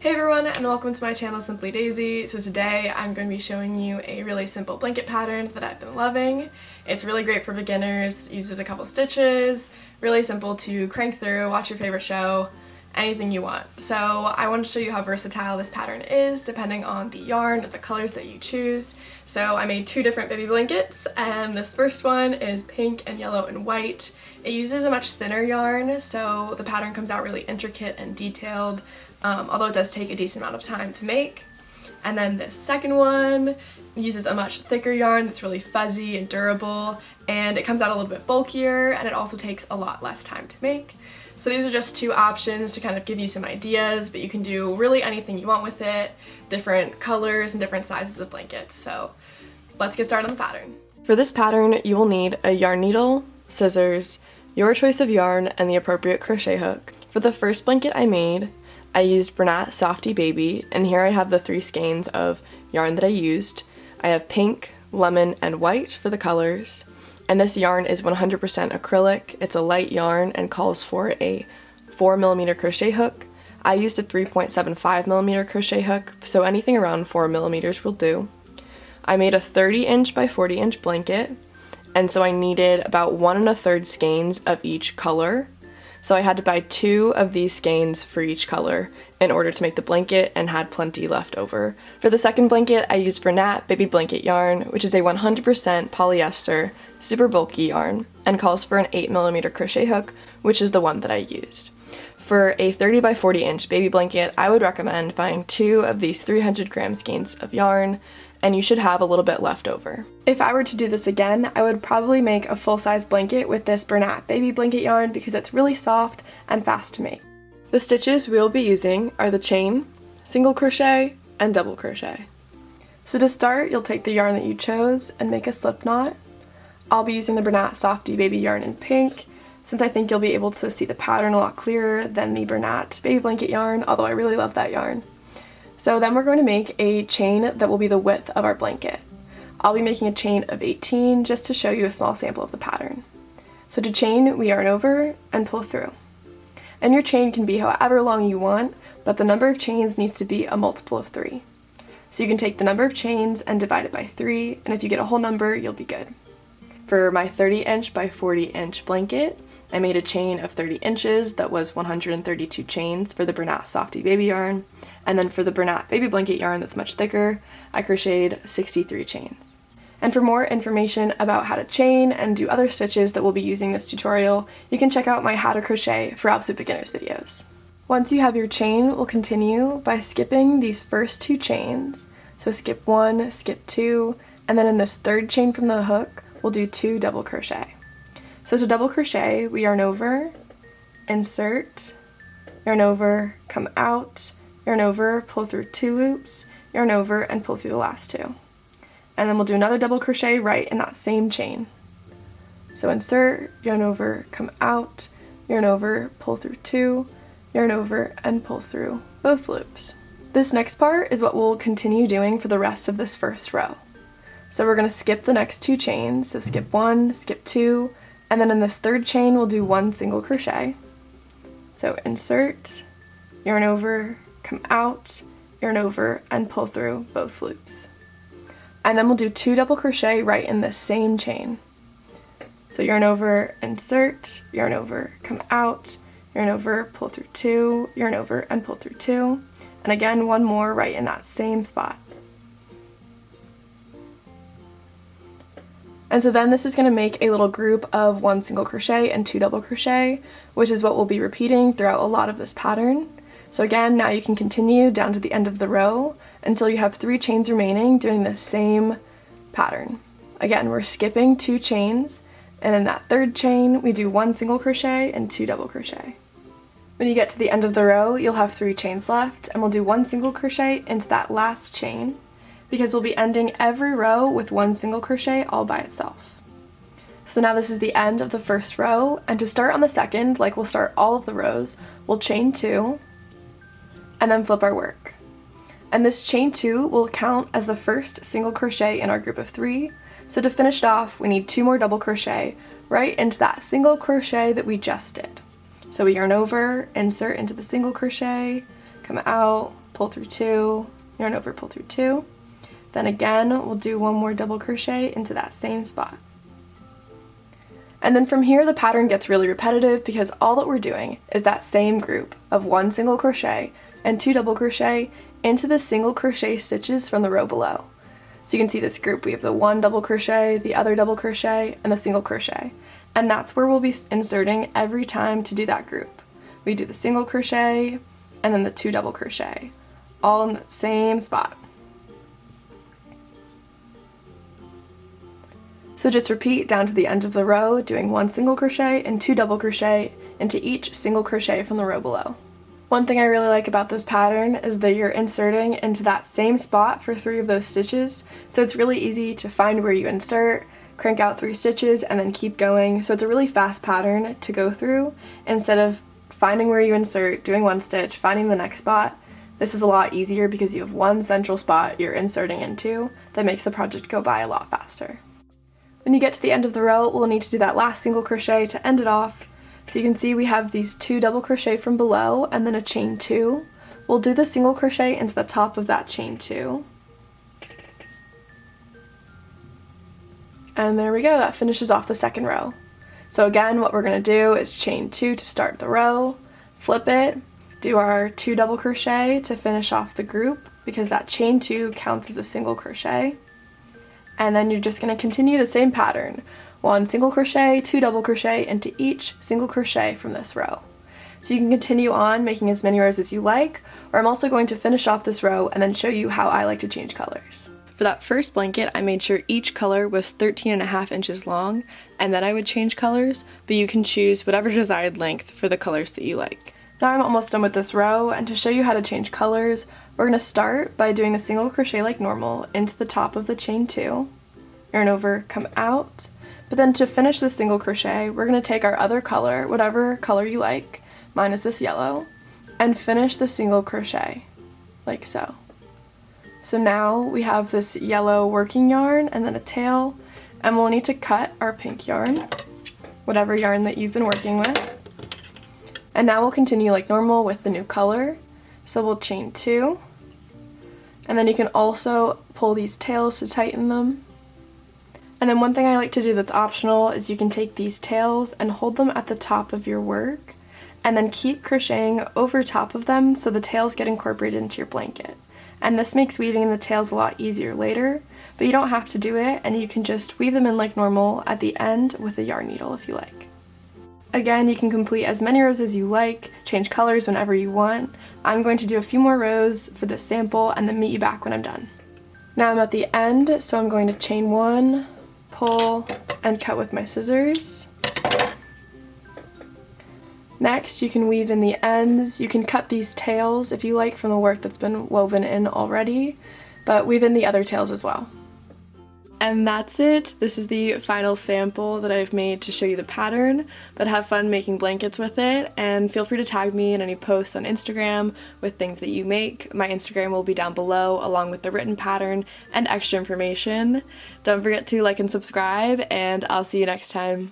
Hey everyone, and welcome to my channel Simply Daisy. So today I'm going to be showing you a really simple blanket pattern that I've been loving. It's really great for beginners, uses a couple stitches, really simple to crank through, watch your favorite show, anything you want. So I want to show you how versatile this pattern is depending on the yarn and the colors that you choose. So I made two different baby blankets, and this first one is pink and yellow and white. It uses a much thinner yarn, so the pattern comes out really intricate and detailed, although it does take a decent amount of time to make. And then this second one uses a much thicker yarn that's really fuzzy and durable, and it comes out a little bit bulkier, and it also takes a lot less time to make. So these are just two options to kind of give you some ideas, but you can do really anything you want with it, different colors and different sizes of blankets. So let's get started on the pattern. For this pattern, you will need a yarn needle, scissors, your choice of yarn, and the appropriate crochet hook. For the first blanket I made, I used Bernat Softy Baby, and here I have the three skeins of yarn that I used. I have pink, lemon, and white for the colors, and this yarn is 100% acrylic. It's a light yarn and calls for a 4mm crochet hook. I used a 3.75mm crochet hook, so anything around 4mm will do. I made a 30" by 40" blanket, and so I needed about 1 1/3 skeins of each color. So I had to buy 2 of these skeins for each color in order to make the blanket, and had plenty left over. For the second blanket, I used Bernat Baby Blanket yarn, which is a 100% polyester, super bulky yarn, and calls for an 8mm crochet hook, which is the one that I used. For a 30 by 40" baby blanket, I would recommend buying 2 of these 300g skeins of yarn, and you should have a little bit left over. If I were to do this again, I would probably make a full-size blanket with this Bernat Baby Blanket yarn because it's really soft and fast to make. The stitches we'll be using are the chain, single crochet, and double crochet. So to start, you'll take the yarn that you chose and make a slip knot. I'll be using the Bernat Softy Baby yarn in pink, since I think you'll be able to see the pattern a lot clearer than the Bernat Baby Blanket yarn, although I really love that yarn. So then we're going to make a chain that will be the width of our blanket. I'll be making a chain of 18 just to show you a small sample of the pattern. So to chain, we yarn over and pull through. And your chain can be however long you want, but the number of chains needs to be a multiple of 3. So you can take the number of chains and divide it by 3, and if you get a whole number, you'll be good. For my 30" by 40" blanket, I made a chain of 30 inches that was 132 chains for the Bernat Softy Baby yarn, and then for the Bernat Baby Blanket yarn that's much thicker, I crocheted 63 chains. And for more information about how to chain and do other stitches that we'll be using in this tutorial, you can check out my How to Crochet for Absolute Beginners videos. Once you have your chain, we'll continue by skipping these first 2 chains. So skip 1, skip 2, and then in this third chain from the hook, we'll do 2 double crochet. So to double crochet, we yarn over, insert, yarn over, come out, yarn over, pull through 2 loops, yarn over, and pull through the last 2. And then we'll do another double crochet right in that same chain. So insert, yarn over, come out, yarn over, pull through 2, yarn over, and pull through both loops. This next part is what we'll continue doing for the rest of this first row. So we're going to skip the next 2 chains, so skip 1, skip 2, and then in this third chain we'll do 1 single crochet. So insert, yarn over, come out, yarn over, and pull through both loops. And then we'll do 2 double crochet right in this same chain. So yarn over, insert, yarn over, come out, yarn over, pull through 2, yarn over, and pull through 2, and again 1 more right in that same spot. And so then this is going to make a little group of 1 single crochet and 2 double crochet, which is what we'll be repeating throughout a lot of this pattern. So again, now you can continue down to the end of the row until you have 3 chains remaining doing the same pattern. Again, we're skipping 2 chains, and in that third chain we do 1 single crochet and 2 double crochet. When you get to the end of the row, you'll have 3 chains left, and we'll do 1 single crochet into that last chain, because we'll be ending every row with 1 single crochet all by itself. So now this is the end of the first row, and to start on the second, like we'll start all of the rows, we'll chain 2, and then flip our work. And this chain 2 will count as the first single crochet in our group of 3, so to finish it off, we need 2 more double crochet right into that single crochet that we just did. So we yarn over, insert into the single crochet, come out, pull through 2, yarn over, pull through 2. Then again, we'll do one more double crochet into that same spot. And then from here, the pattern gets really repetitive because all that we're doing is that same group of 1 single crochet and 2 double crochet into the single crochet stitches from the row below. So you can see this group, we have the 1 double crochet, the other double crochet, and the single crochet. And that's where we'll be inserting every time to do that group. We do the single crochet and then the 2 double crochet, all in the same spot. So just repeat down to the end of the row, doing 1 single crochet and 2 double crochet into each single crochet from the row below. One thing I really like about this pattern is that you're inserting into that same spot for 3 of those stitches, so it's really easy to find where you insert, crank out 3 stitches, and then keep going. So it's a really fast pattern to go through instead of finding where you insert, doing 1 stitch, finding the next spot. This is a lot easier because you have 1 central spot you're inserting into that makes the project go by a lot faster. When you get to the end of the row, we'll need to do that last single crochet to end it off. So you can see we have these 2 double crochet from below and then a chain 2. We'll do the single crochet into the top of that chain 2. And there we go, that finishes off the second row. So again, what we're going to do is chain 2 to start the row, flip it, do our 2 double crochet to finish off the group because that chain 2 counts as a single crochet. And then you're just going to continue the same pattern. 1 single crochet, 2 double crochet into each single crochet from this row. So you can continue on making as many rows as you like, or I'm also going to finish off this row and then show you how I like to change colors. For that first blanket, I made sure each color was 13.5 inches long, and then I would change colors, but you can choose whatever desired length for the colors that you like. Now I'm almost done with this row, and to show you how to change colors, we're going to start by doing the single crochet like normal into the top of the chain 2, yarn over, come out, but then to finish the single crochet, we're going to take our other color, whatever color you like, mine is this yellow, and finish the single crochet, like so. So now we have this yellow working yarn and then a tail, and we'll need to cut our pink yarn, whatever yarn that you've been working with. And now we'll continue like normal with the new color. So we'll chain 2, and then you can also pull these tails to tighten them. And then one thing I like to do that's optional is you can take these tails and hold them at the top of your work, and then keep crocheting over top of them so the tails get incorporated into your blanket. And this makes weaving in the tails a lot easier later, but you don't have to do it, and you can just weave them in like normal at the end with a yarn needle if you like. Again, you can complete as many rows as you like, change colors whenever you want. I'm going to do a few more rows for this sample and then meet you back when I'm done. Now I'm at the end, so I'm going to chain 1, pull, and cut with my scissors. Next, you can weave in the ends. You can cut these tails if you like from the work that's been woven in already, but weave in the other tails as well. And that's it. This is the final sample that I've made to show you the pattern, but have fun making blankets with it, and feel free to tag me in any posts on Instagram with things that you make. My Instagram will be down below along with the written pattern and extra information. Don't forget to like and subscribe, and I'll see you next time.